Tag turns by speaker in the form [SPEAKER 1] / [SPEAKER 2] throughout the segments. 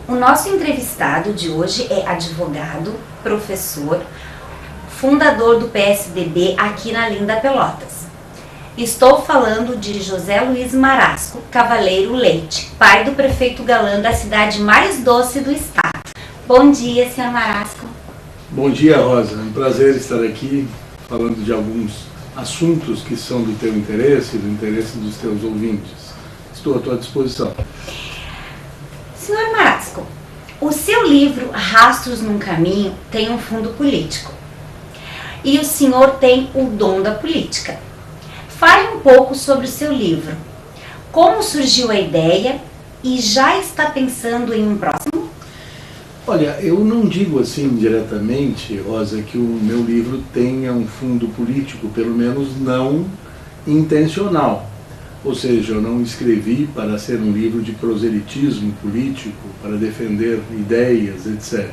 [SPEAKER 1] O nosso entrevistado de hoje é advogado, professor, fundador do PSDB aqui na Linda Pelotas. Estou falando de José Luiz Marasco Cavaleiro Leite, pai do prefeito Galã da cidade mais doce do estado. Bom dia, senhor Marasco.
[SPEAKER 2] Bom dia, Rosa. É um prazer estar aqui falando de alguns assuntos que são do teu interesse e do interesse dos teus ouvintes. Estou à tua disposição.
[SPEAKER 1] Senhor Marasco, o seu livro Rastros num Caminho tem um fundo político. E o senhor tem o dom da política. Fale um pouco sobre o seu livro. Como surgiu a ideia e já está pensando em um próximo?
[SPEAKER 2] Olha, eu não digo assim diretamente, Rosa, que o meu livro tenha um fundo político, pelo menos não intencional. Ou seja, eu não escrevi para ser um livro de proselitismo político, para defender ideias, etc.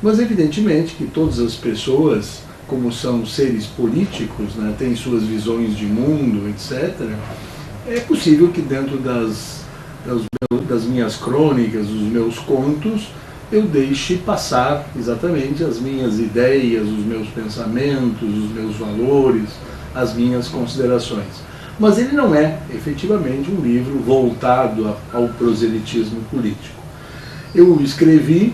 [SPEAKER 2] Mas evidentemente que todas as pessoas, como são seres políticos, né, têm suas visões de mundo, etc., é possível que dentro das minhas crônicas, dos meus contos, eu deixe passar exatamente as minhas ideias, os meus pensamentos, os meus valores, as minhas considerações. Mas ele não é, efetivamente, um livro voltado ao proselitismo político. Eu escrevi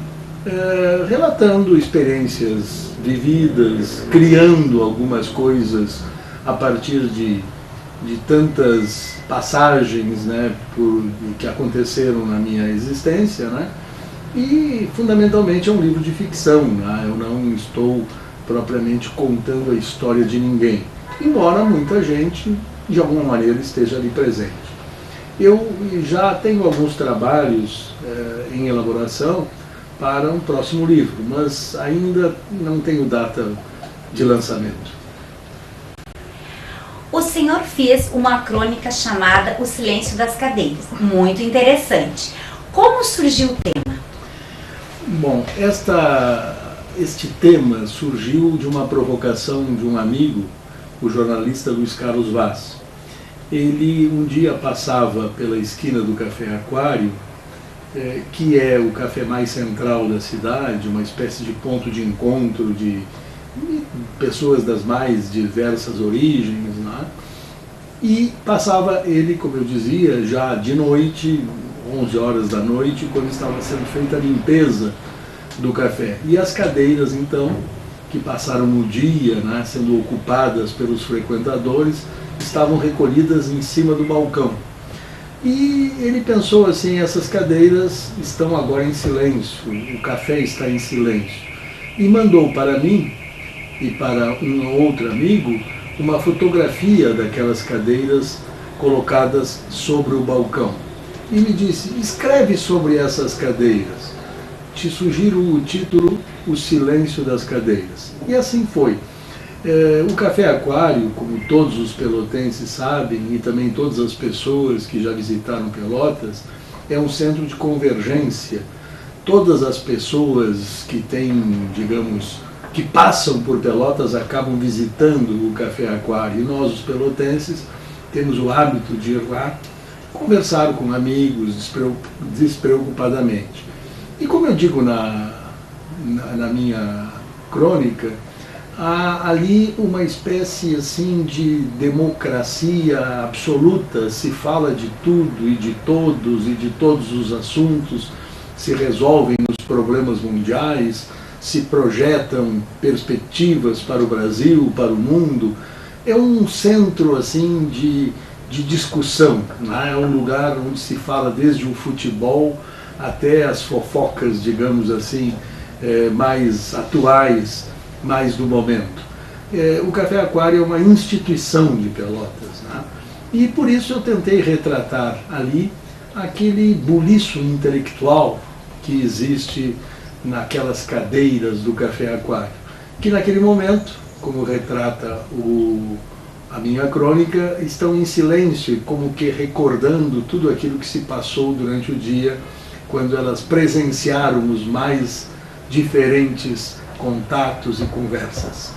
[SPEAKER 2] relatando experiências vividas, criando algumas coisas a partir de tantas passagens, né, que aconteceram na minha existência, né? E, fundamentalmente, é um livro de ficção, né? Eu não estou propriamente contando a história de ninguém, embora muita gente, de alguma maneira, esteja ali presente. Eu já tenho alguns trabalhos em elaboração para um próximo livro, mas ainda não tenho data de lançamento.
[SPEAKER 1] O senhor fez uma crônica chamada O Silêncio das Cadeiras, muito interessante. Como surgiu o tema?
[SPEAKER 2] Bom, este tema surgiu de uma provocação de um amigo, o jornalista Luiz Carlos Vaz. Ele um dia passava pela esquina do Café Aquário, que é o café mais central da cidade, uma espécie de ponto de encontro de pessoas das mais diversas origens, né? E passava ele, como eu dizia, já de noite, 11 horas da noite, quando estava sendo feita a limpeza do café. E as cadeiras, então, que passaram o dia, né, sendo ocupadas pelos frequentadores, estavam recolhidas em cima do balcão. E ele pensou assim, essas cadeiras estão agora em silêncio, o café está em silêncio. E mandou para mim e para um outro amigo uma fotografia daquelas cadeiras colocadas sobre o balcão. E me disse, escreve sobre essas cadeiras. Te sugiro o título O Silêncio das Cadeiras. E assim foi. O Café Aquário, como todos os pelotenses sabem, e também todas as pessoas que já visitaram Pelotas, é um centro de convergência. Todas as pessoas que têm, digamos, que passam por Pelotas acabam visitando o Café Aquário. E nós, os pelotenses, temos o hábito de ir lá conversar com amigos despreocupadamente. E como eu digo na minha crônica, há ali uma espécie assim de democracia absoluta, se fala de tudo e de todos os assuntos, se resolvem os problemas mundiais, se projetam perspectivas para o Brasil, para o mundo. É um centro assim de discussão, né? É um lugar onde se fala desde o futebol até as fofocas, digamos assim, mais atuais, mais do momento. O Café Aquário é uma instituição de Pelotas, né? E por isso eu tentei retratar ali aquele buliço intelectual que existe naquelas cadeiras do Café Aquário, que naquele momento, como retrata a minha crônica, estão em silêncio, como que recordando tudo aquilo que se passou durante o dia, quando elas presenciaram os mais diferentes contatos e conversas.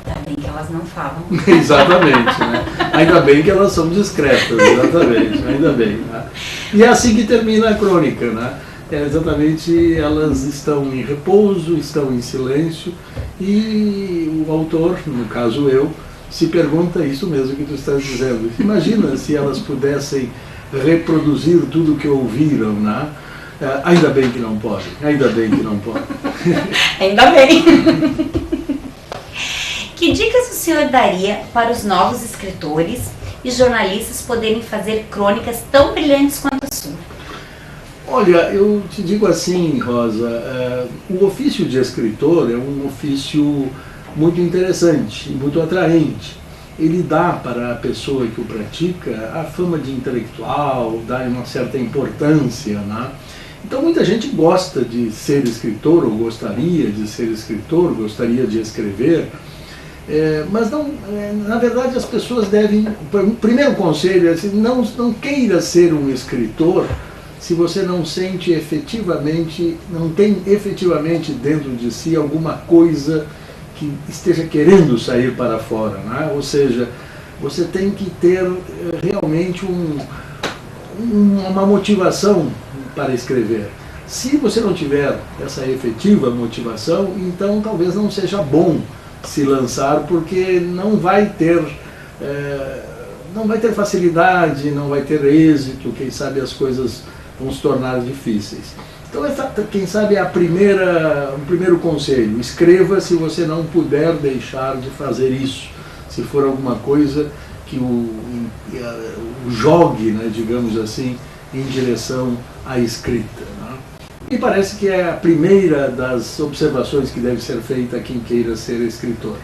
[SPEAKER 1] Ainda bem que elas não falam.
[SPEAKER 2] Exatamente, né? Ainda bem que elas são discretas, exatamente, ainda bem. Né? E é assim que termina a crônica, né? exatamente, elas estão em repouso, estão em silêncio, e o autor, no caso eu, se pergunta isso mesmo que tu estás dizendo. Imagina se elas pudessem reproduzir tudo o que ouviram, né? Ainda bem que não podem, ainda bem que não podem.
[SPEAKER 1] Ainda bem. Que dicas o senhor daria para os novos escritores e jornalistas poderem fazer crônicas tão brilhantes quanto a sua?
[SPEAKER 2] Olha, eu te digo assim, Rosa, o ofício de escritor é um ofício muito interessante e muito atraente. Ele dá para a pessoa que o pratica a fama de intelectual, dá uma certa importância, né? Então muita gente gosta de ser escritor, ou gostaria de ser escritor, gostaria de escrever, mas não, na verdade as pessoas devem, o primeiro conselho é assim, não queira ser um escritor se você não sente efetivamente, não tem efetivamente dentro de si alguma coisa que esteja querendo sair para fora, né? Ou seja, você tem que ter realmente uma motivação para escrever. Se você não tiver essa efetiva motivação, então talvez não seja bom se lançar, porque não vai ter facilidade, não vai ter êxito, quem sabe as coisas vão se tornar difíceis. Então, quem sabe é o primeiro conselho: escreva se você não puder deixar de fazer isso, se for alguma coisa que o jogue, né, digamos assim, em direção à escrita, né? Me parece que é a primeira das observações que deve ser feita a quem queira ser escritor.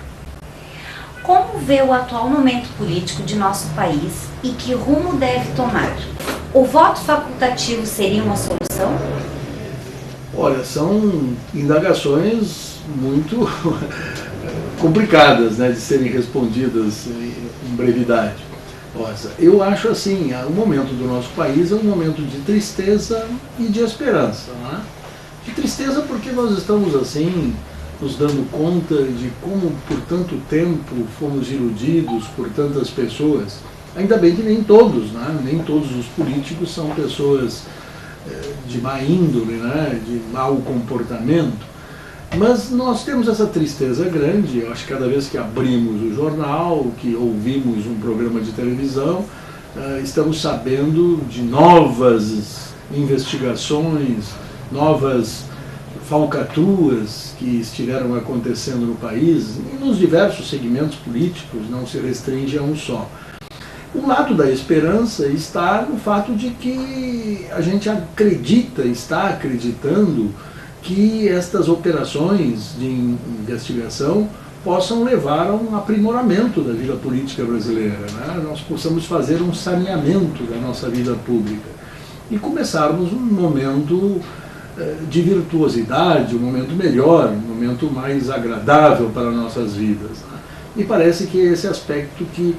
[SPEAKER 1] Como vê o atual momento político de nosso país e que rumo deve tomar? O voto facultativo seria uma solução?
[SPEAKER 2] Olha, são indagações muito complicadas, né, de serem respondidas em brevidade. Rosa, eu acho assim, o momento do nosso país é um momento de tristeza e de esperança, né? De tristeza porque nós estamos assim, nos dando conta de como por tanto tempo fomos iludidos por tantas pessoas. Ainda bem que nem todos, né? Nem todos os políticos são pessoas de má índole, né? De mau comportamento. Mas nós temos essa tristeza grande. Eu acho que cada vez que abrimos o jornal, que ouvimos um programa de televisão, estamos sabendo de novas investigações, novas falcatruas que estiveram acontecendo no país, e nos diversos segmentos políticos, não se restringe a um só. O lado da esperança está no fato de que a gente está acreditando que estas operações de investigação possam levar a um aprimoramento da vida política brasileira, né? Nós possamos fazer um saneamento da nossa vida pública e começarmos um momento de virtuosidade, um momento melhor, um momento mais agradável para nossas vidas, né? E parece que esse aspecto que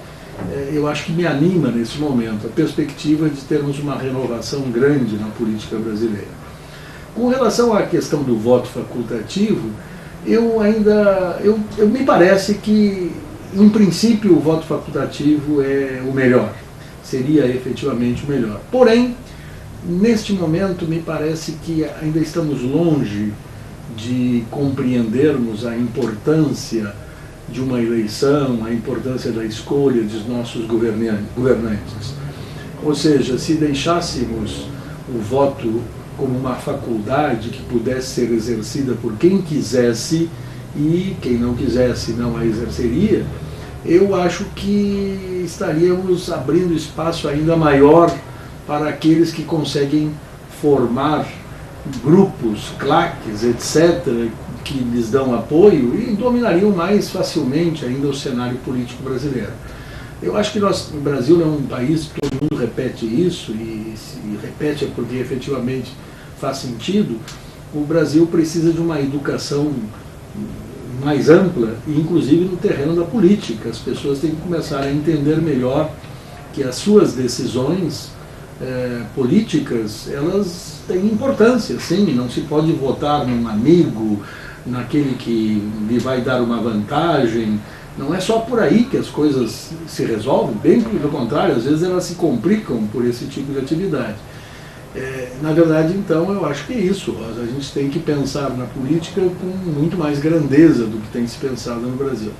[SPEAKER 2] eu acho que me anima nesse momento, a perspectiva de termos uma renovação grande na política brasileira. Com relação à questão do voto facultativo, me parece que, em princípio, o voto facultativo é o melhor, seria efetivamente o melhor. Porém, neste momento, me parece que ainda estamos longe de compreendermos a importância de uma eleição, a importância da escolha dos nossos governantes. Ou seja, se deixássemos o voto como uma faculdade que pudesse ser exercida por quem quisesse e quem não quisesse não a exerceria, eu acho que estaríamos abrindo espaço ainda maior para aqueles que conseguem formar grupos, claques, etc., que lhes dão apoio e dominariam mais facilmente ainda o cenário político brasileiro. Eu acho que o Brasil é um país, todo mundo repete isso, e se repete é porque efetivamente faz sentido. O Brasil precisa de uma educação mais ampla, e inclusive no terreno da política. As pessoas têm que começar a entender melhor que as suas decisões políticas, elas têm importância, sim. Não se pode votar num amigo, naquele que lhe vai dar uma vantagem. Não é só por aí que as coisas se resolvem, bem pelo contrário, às vezes elas se complicam por esse tipo de atividade. Na verdade, então, eu acho que é isso, Rosa. A gente tem que pensar na política com muito mais grandeza do que tem se pensado no Brasil.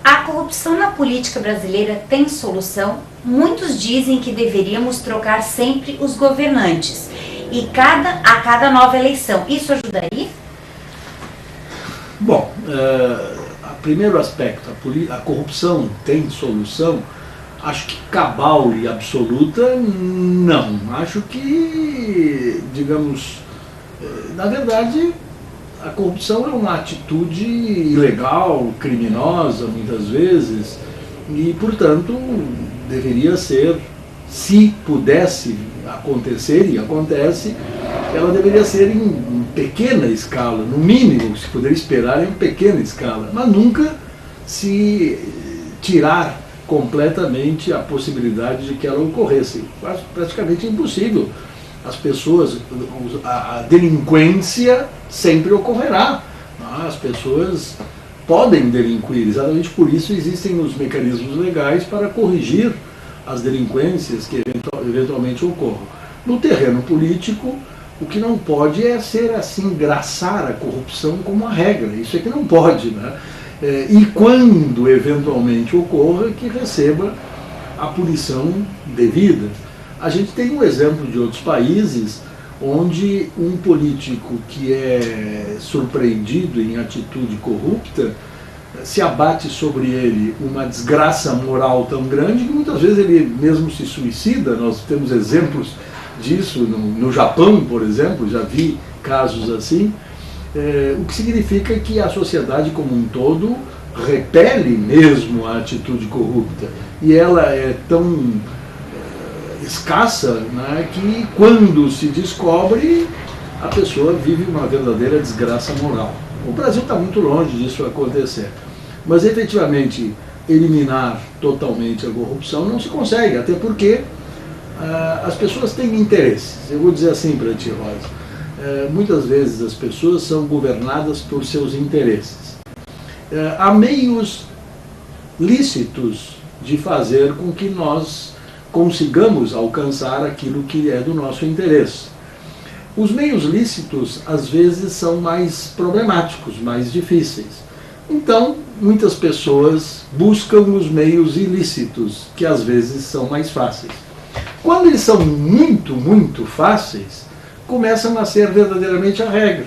[SPEAKER 1] A corrupção na política brasileira tem solução? Muitos dizem que deveríamos trocar sempre os governantes e a cada nova eleição. Isso ajudaria?
[SPEAKER 2] Bom, primeiro aspecto, a corrupção tem solução? Acho que cabal e absoluta, não. Acho que, digamos, na verdade, a corrupção é uma atitude ilegal, criminosa, muitas vezes, e, portanto, deveria ser, se pudesse acontecer, e acontece, ela deveria ser em pequena escala, no mínimo, se poderia esperar em pequena escala, mas nunca se tirar completamente a possibilidade de que ela ocorresse. Praticamente impossível. As pessoas, a delinquência sempre ocorrerá. As pessoas podem delinquir, exatamente por isso existem os mecanismos legais para corrigir as delinquências que eventualmente ocorram. No terreno político, o que não pode é ser assim, engraçar a corrupção como a regra. Isso é que não pode, né? E quando eventualmente ocorra, que receba a punição devida. A gente tem um exemplo de outros países onde um político que é surpreendido em atitude corrupta, se abate sobre ele uma desgraça moral tão grande que muitas vezes ele mesmo se suicida. Nós temos exemplos disso no Japão, por exemplo, já vi casos assim. O que significa que a sociedade como um todo repele mesmo a atitude corrupta. E ela é tão escassa, né, que quando se descobre, a pessoa vive uma verdadeira desgraça moral. O Brasil está muito longe disso acontecer. Mas efetivamente eliminar totalmente a corrupção não se consegue, até porque as pessoas têm interesses. Eu vou dizer assim para ti, Rosa. Muitas vezes as pessoas são governadas por seus interesses. Há meios lícitos de fazer com que nós consigamos alcançar aquilo que é do nosso interesse. Os meios lícitos, às vezes, são mais problemáticos, mais difíceis. Então, muitas pessoas buscam os meios ilícitos, que às vezes são mais fáceis. Quando eles são muito, muito fáceis, começam a ser verdadeiramente a regra.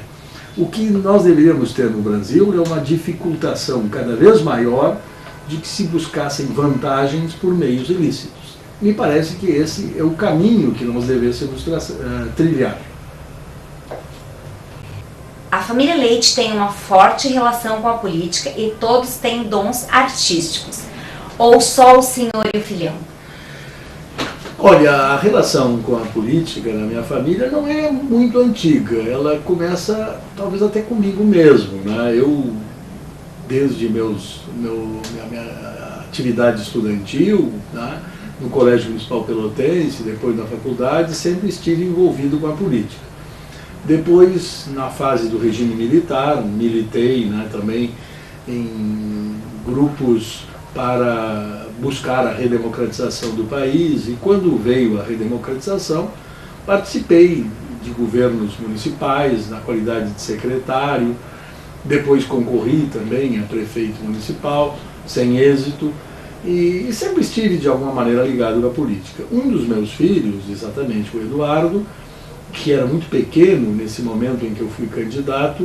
[SPEAKER 2] O que nós deveríamos ter no Brasil é uma dificultação cada vez maior de que se buscassem vantagens por meios ilícitos. Me parece que esse é o caminho que nós devêssemos trilhar.
[SPEAKER 1] A família Leite tem uma forte relação com a política e todos têm dons artísticos. Ou só o senhor e o filhão?
[SPEAKER 2] Olha, a relação com a política na minha família não é muito antiga. Ela começa, talvez até comigo mesmo, né? Eu, desde minha atividade estudantil, né, no Colégio Municipal Pelotense, depois na faculdade, sempre estive envolvido com a política. Depois, na fase do regime militar, militei, né, também em grupos para buscar a redemocratização do país, e quando veio a redemocratização, participei de governos municipais na qualidade de secretário, depois concorri também a prefeito municipal, sem êxito, e sempre estive de alguma maneira ligado à política. Um dos meus filhos, exatamente o Eduardo, que era muito pequeno nesse momento em que eu fui candidato,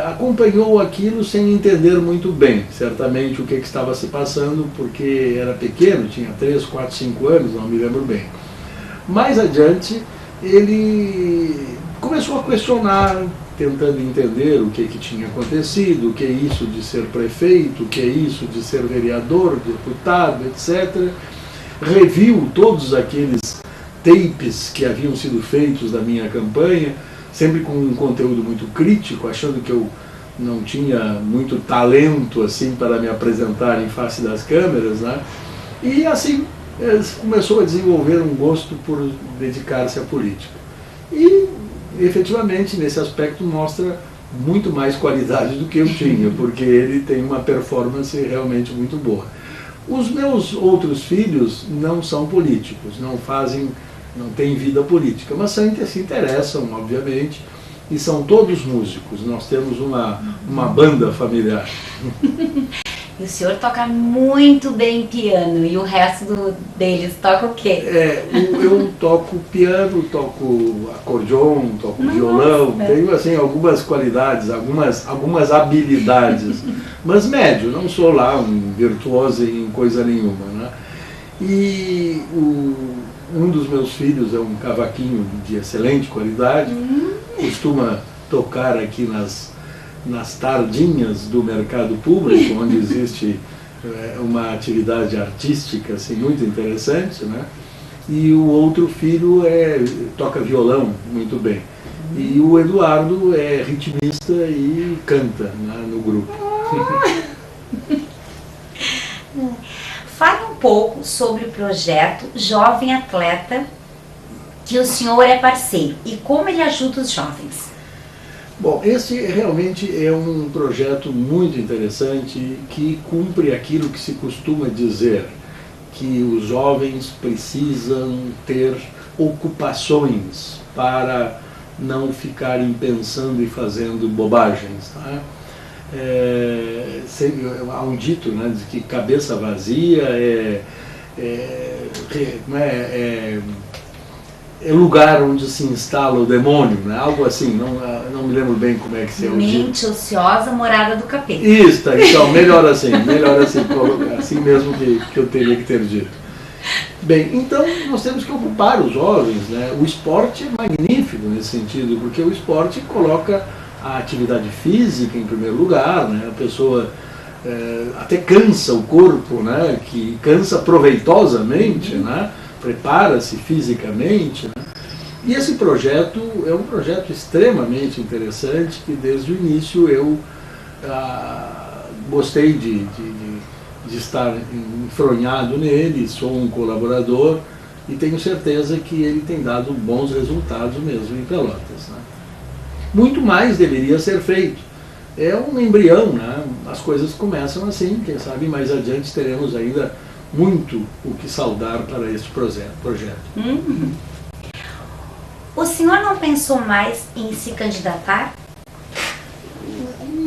[SPEAKER 2] acompanhou aquilo sem entender muito bem, certamente, o que estava se passando, porque era pequeno, tinha 3, 4, 5 anos, não me lembro bem. Mais adiante, ele começou a questionar, tentando entender o que tinha acontecido, o que é isso de ser prefeito, o que é isso de ser vereador, deputado, etc. Reviu todos aqueles tapes que haviam sido feitos da minha campanha, sempre com um conteúdo muito crítico, achando que eu não tinha muito talento assim para me apresentar em face das câmeras, né? E assim começou a desenvolver um gosto por dedicar-se à política. E efetivamente nesse aspecto mostra muito mais qualidade do que eu tinha, porque ele tem uma performance realmente muito boa. Os meus outros filhos não são políticos, não têm vida política, mas se interessam, obviamente, e são todos músicos. Nós temos uma banda familiar.
[SPEAKER 1] E o senhor toca muito bem piano, e o resto deles toca o quê?
[SPEAKER 2] Eu toco piano, toco acordeon, toco violão, tenho assim algumas qualidades, algumas habilidades, mas médio, não sou lá um virtuoso em coisa nenhuma, né? E um dos meus filhos é um cavaquinho de excelente qualidade, costuma tocar aqui nas tardinhas do mercado público, onde existe uma atividade artística assim, muito interessante, né? E o outro filho toca violão muito bem. E o Eduardo é ritmista e canta, né, no grupo.
[SPEAKER 1] Fale um pouco sobre o projeto Jovem Atleta, que o senhor é parceiro, e como ele ajuda os jovens.
[SPEAKER 2] Bom, esse realmente é um projeto muito interessante que cumpre aquilo que se costuma dizer, que os jovens precisam ter ocupações para não ficarem pensando e fazendo bobagens. Tá? Há um dito, né, de que cabeça vazia é lugar onde se instala o demônio, né? Algo assim, não me lembro bem como é que se é o dito.
[SPEAKER 1] Mente ociosa, morada do capeta.
[SPEAKER 2] Isso, então, melhor assim mesmo que eu teria que ter dito. Bem, então nós temos que ocupar os jovens, né? O esporte é magnífico nesse sentido, porque o esporte coloca a atividade física em primeiro lugar, né? A pessoa até cansa o corpo, né? Que cansa proveitosamente, né? Prepara-se fisicamente, né? E esse projeto é um projeto extremamente interessante, que desde o início eu gostei de estar enfronhado nele, sou um colaborador e tenho certeza que ele tem dado bons resultados mesmo em Pelotas, né? Muito mais deveria ser feito. É um embrião, né? As coisas começam assim, quem sabe mais adiante teremos ainda muito o que saudar para este projeto.
[SPEAKER 1] O senhor não pensou mais em se candidatar?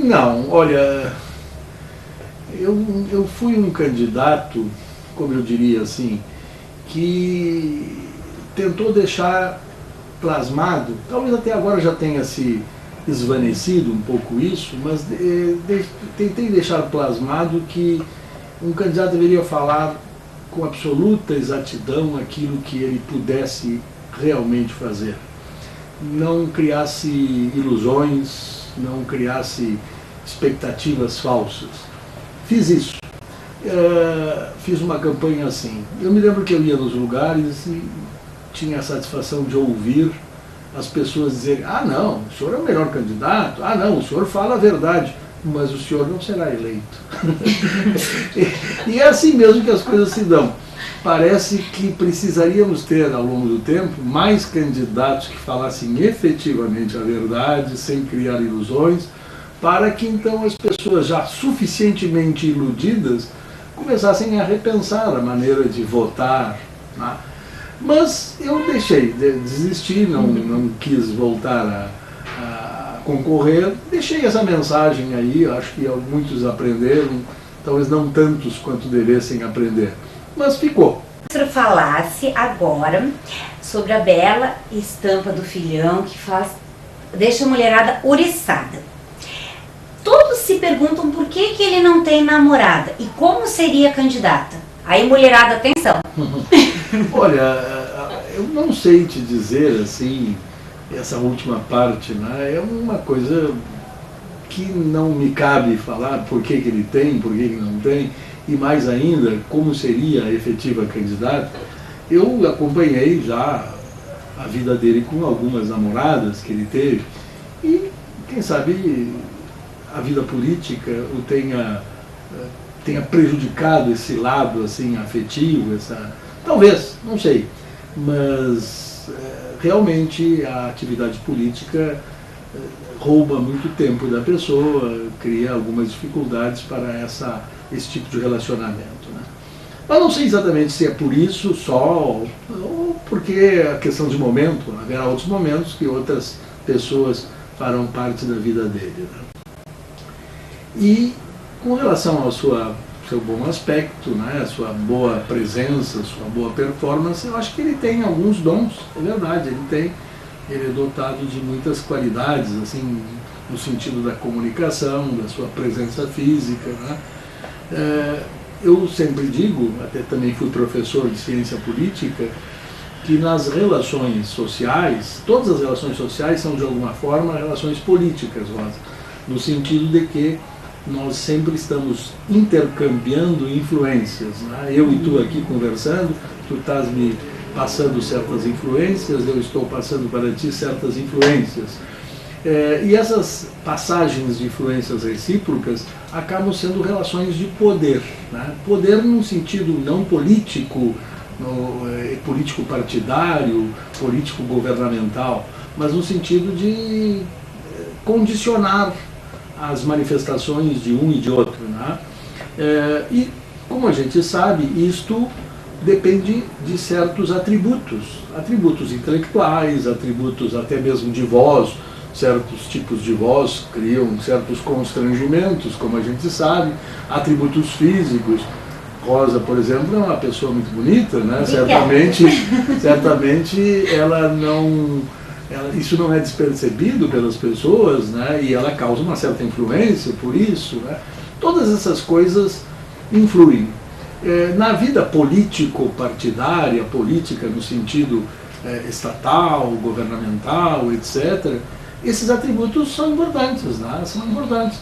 [SPEAKER 2] Não, olha, eu fui um candidato, como eu diria assim, que tentou deixar plasmado, talvez até agora já tenha se esvanecido um pouco isso, mas tentei deixar plasmado que um candidato deveria falar com absoluta exatidão aquilo que ele pudesse realmente fazer. Não criasse ilusões, não criasse expectativas falsas. Fiz isso. Fiz uma campanha assim. Eu me lembro que eu ia nos lugares e tinha a satisfação de ouvir as pessoas dizerem: ah, não, o senhor é o melhor candidato, ah, não, o senhor fala a verdade, mas o senhor não será eleito. E é assim mesmo que as coisas se dão. Parece que precisaríamos ter, ao longo do tempo, mais candidatos que falassem efetivamente a verdade, sem criar ilusões, para que então as pessoas já suficientemente iludidas começassem a repensar a maneira de votar, né? Mas eu desisti, não quis voltar a concorrer, deixei essa mensagem aí, acho que muitos aprenderam, talvez não tantos quanto devessem aprender, mas ficou.
[SPEAKER 1] Se o senhor falasse agora sobre a bela estampa do filhão que deixa a mulherada oriçada. Todos se perguntam por que ele não tem namorada e como seria candidata. Aí, mulherada, atenção.
[SPEAKER 2] Olha, eu não sei te dizer assim, essa última parte, né? É uma coisa que não me cabe falar por que ele tem, por que ele não tem, e mais ainda, como seria a efetiva candidata. Eu acompanhei já a vida dele com algumas namoradas que ele teve, e quem sabe a vida política o tenha prejudicado esse lado assim afetivo, talvez, não sei, mas realmente a atividade política rouba muito tempo da pessoa, cria algumas dificuldades para esse tipo de relacionamento, né? Eu não sei exatamente se é por isso só, ou porque é questão de momento. Haverá outros momentos que outras pessoas farão parte da vida dele, né? E com relação ao seu bom aspecto, né, a sua boa presença, sua boa performance, eu acho que ele tem alguns dons, é verdade, ele é dotado de muitas qualidades, assim, no sentido da comunicação, da sua presença física, né? Eu sempre digo, até também fui professor de ciência política, que nas relações sociais, todas as relações sociais são de alguma forma relações políticas, Rosa, no sentido de que nós sempre estamos intercambiando influências, né? Eu e tu aqui conversando, tu estás me passando certas influências, eu estou passando para ti certas influências. E essas passagens de influências recíprocas acabam sendo relações de poder, né? Poder num sentido não político, político partidário, político governamental, mas no sentido de condicionar as manifestações de um e de outro, né? E, como a gente sabe, isto depende de certos atributos intelectuais, atributos até mesmo de voz. Certos tipos de voz criam certos constrangimentos, como a gente sabe, atributos físicos. Rosa, por exemplo, é uma pessoa muito bonita, né? Certamente isso não é despercebido pelas pessoas, né? E ela causa uma certa influência por isso, né? Todas essas coisas influem. Na vida político-partidária, política no sentido estatal, governamental, etc., esses atributos são importantes, né? São importantes.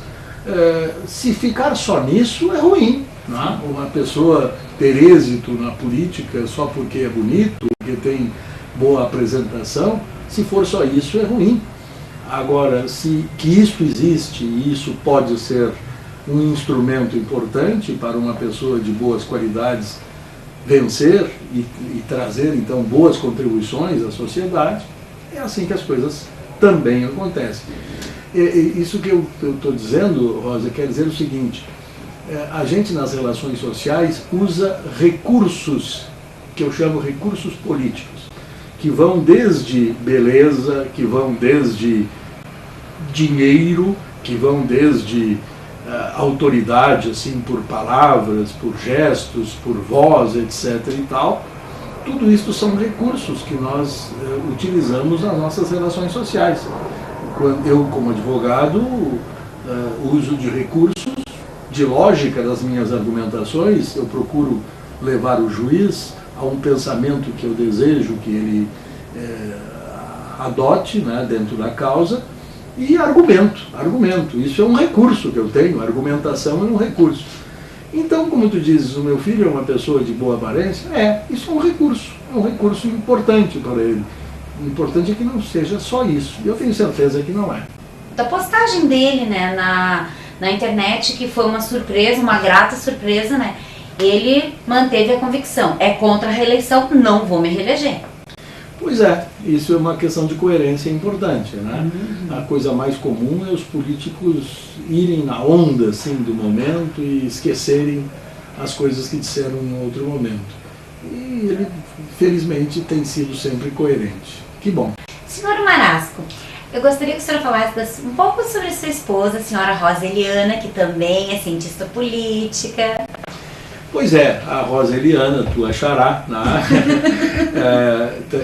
[SPEAKER 2] Se ficar só nisso é ruim, né? Uma pessoa ter êxito na política só porque é bonito, porque tem boa apresentação, se for só isso é ruim. Agora, que isso existe e isso pode ser um instrumento importante para uma pessoa de boas qualidades vencer e trazer então boas contribuições à sociedade, é assim que as coisas também acontece. Isso que eu estou dizendo, Rosa, quer dizer o seguinte: a gente nas relações sociais usa recursos, que eu chamo recursos políticos, que vão desde beleza, que vão desde dinheiro, que vão desde autoridade, assim, por palavras, por gestos, por voz, etc. e tal. Tudo isso são recursos que nós utilizamos nas nossas relações sociais. Eu, como advogado, uso de recursos, de lógica das minhas argumentações, eu procuro levar o juiz a um pensamento que eu desejo que ele adote, né, dentro da causa, e argumento. Isso é um recurso que eu tenho, a argumentação é um recurso. Então, como tu dizes, o meu filho é uma pessoa de boa aparência, isso é um recurso importante para ele. O importante é que não seja só isso. E eu tenho certeza que não é.
[SPEAKER 1] Da postagem dele, né, na internet, que foi uma surpresa, uma grata surpresa, né? Ele manteve a convicção, é contra a reeleição, não vou me reeleger.
[SPEAKER 2] Pois é, isso é uma questão de coerência importante, né? A coisa mais comum é os políticos irem na onda, assim, do momento e esquecerem as coisas que disseram em outro momento. E ele, felizmente, tem sido sempre coerente. Que bom.
[SPEAKER 1] Senhor Marasco, eu gostaria que o senhor falasse um pouco sobre sua esposa, a senhora Rosa Eliana, que também é cientista política.
[SPEAKER 2] Pois é, a Rosa Eliana, tua xará, né?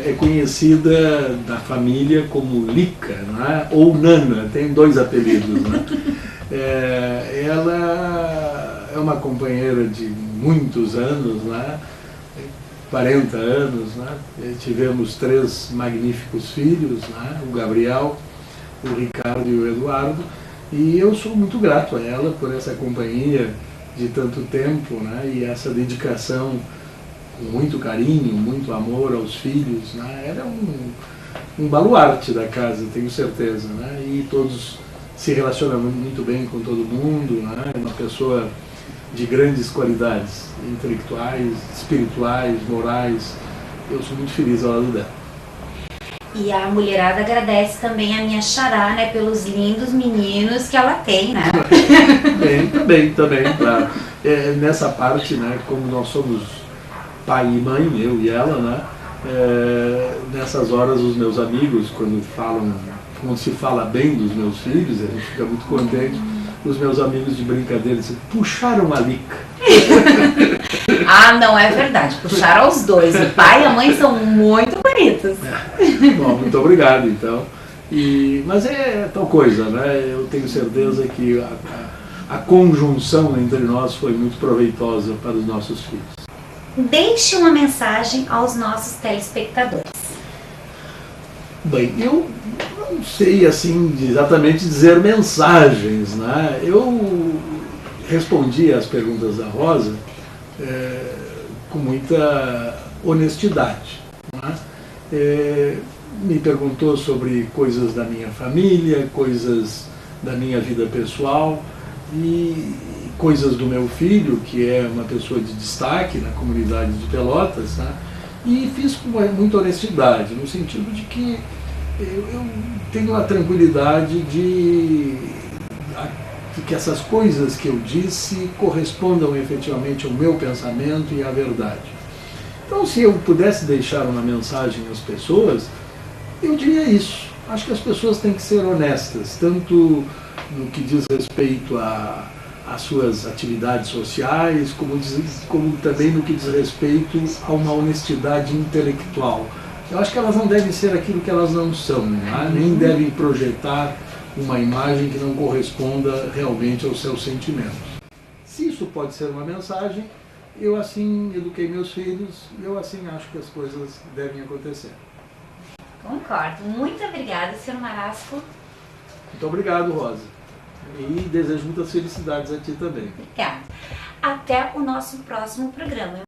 [SPEAKER 2] É conhecida da família como Lica, né? Ou Nana, tem dois apelidos, né? Ela é uma companheira de muitos anos, né? 40 anos, né? Tivemos 3 magníficos filhos, né? O Gabriel, o Ricardo e o Eduardo, e eu sou muito grato a ela por essa companhia de tanto tempo, né? E essa dedicação com muito carinho, muito amor aos filhos, né? Ela é um baluarte da casa, tenho certeza, né? E todos se relacionam muito bem com todo mundo, né? Uma pessoa de grandes qualidades intelectuais, espirituais, morais. Eu sou muito feliz ao lado dela.
[SPEAKER 1] E a mulherada agradece também a minha xará, né, pelos lindos meninos que ela tem, né?
[SPEAKER 2] Também, claro. nessa parte, né, como nós somos pai e mãe, eu e ela, né, nessas horas os meus amigos, quando se fala bem dos meus filhos, a gente fica muito contente. Os meus amigos de brincadeira dizem, puxaram a lica.
[SPEAKER 1] Ah, não, é verdade, puxaram os dois, o pai e a mãe são muito bonitos.
[SPEAKER 2] Bom, muito obrigado, então. Mas é tal coisa, né? Eu tenho certeza que a conjunção entre nós foi muito proveitosa para os nossos filhos.
[SPEAKER 1] Deixe uma mensagem aos nossos telespectadores.
[SPEAKER 2] Bem, eu não sei assim exatamente dizer mensagens, né? Eu respondi às perguntas da Rosa com muita honestidade, né? Me perguntou sobre coisas da minha família, coisas da minha vida pessoal e coisas do meu filho, que é uma pessoa de destaque na comunidade de Pelotas, né? E fiz com muita honestidade, no sentido de que eu tenho a tranquilidade de que essas coisas que eu disse correspondam efetivamente ao meu pensamento e à verdade. Então, se eu pudesse deixar uma mensagem às pessoas, eu diria isso. Acho que as pessoas têm que ser honestas, tanto no que diz respeito às suas atividades sociais, como também no que diz respeito a uma honestidade intelectual. Eu acho que elas não devem ser aquilo que elas não são, né? Nem devem projetar uma imagem que não corresponda realmente aos seus sentimentos. Se isso pode ser uma mensagem, eu assim eduquei meus filhos, eu assim acho que as coisas devem acontecer.
[SPEAKER 1] Concordo. Muito obrigada, Sr. Marasco.
[SPEAKER 2] Muito obrigado, Rosa. E desejo muitas felicidades a ti também.
[SPEAKER 1] Obrigada. Até o nosso próximo programa.